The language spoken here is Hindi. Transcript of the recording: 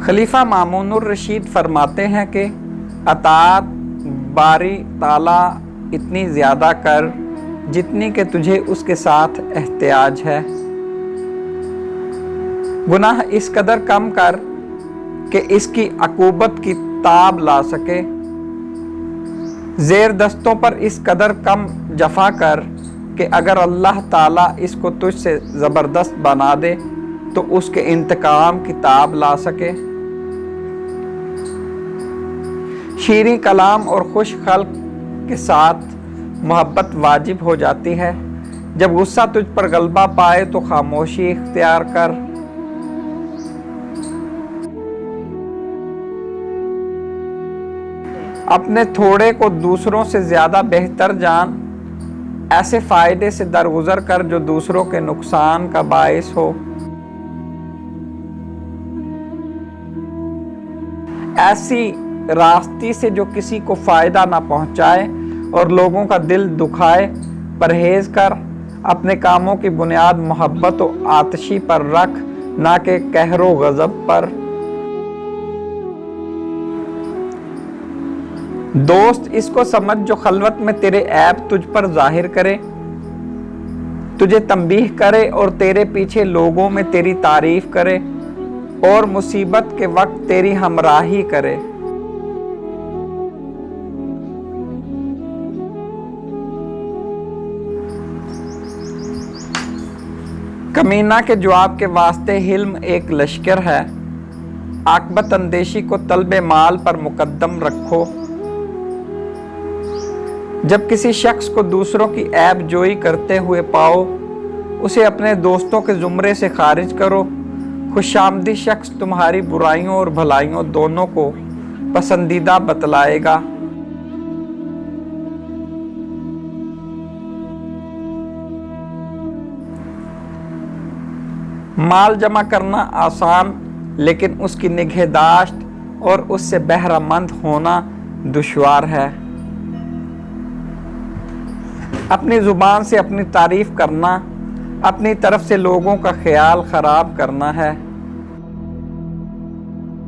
खलीफा मामूनुर रशीद फरमाते हैं कि अतात बारी ताला इतनी ज़्यादा कर जितनी कि तुझे उसके साथ एहतियाज है। गुनाह इस कदर कम कर कि इसकी अकूबत की ताब ला सके। ज़ेर दस्तों पर इस कदर कम जफा कर कि अगर अल्लाह ताला इसको तुझसे ज़बरदस्त बना दे तो उसके इंतकाम की ताब ला सके। शीरीं कलाम और खुश खल्क के साथ मोहब्बत वाजिब हो जाती है। जब गुस्सा तुझ पर गलबा पाए तो खामोशी इख्तियार कर। अपने थोड़े को दूसरों से ज्यादा बेहतर जान। ऐसे फायदे से दरगुजर कर जो दूसरों के नुकसान का बायस हो। ऐसी रास्ती से जो किसी को फायदा ना पहुंचाए और लोगों का दिल दुखाए परहेज कर। अपने कामों की बुनियाद मोहब्बत और आतिशी पर रख, ना कि कहरो गजब पर। दोस्त इसको समझ जो खलवत में तेरे ऐब तुझ पर जाहिर करे, तुझे तंबीह करे और तेरे पीछे लोगों में तेरी तारीफ करे और मुसीबत के वक्त तेरी हमराही करे। कमीना के जवाब के वास्ते हिल्म एक लश्कर है। आकबत अंदेशी को तलबे माल पर मुकद्दम रखो। जब किसी शख्स को दूसरों की ऐब जोई करते हुए पाओ उसे अपने दोस्तों के जुमरे से खारिज करो। खुशामदी शख्स तुम्हारी बुराइयों और भलाइयों दोनों को पसंदीदा बतलाएगा। माल जमा करना आसान लेकिन उसकी निगहदाश्त और उससे बहरामंद होना दुश्वार है। अपनी जुबान से अपनी तारीफ करना अपनी तरफ से लोगों का ख्याल खराब करना है।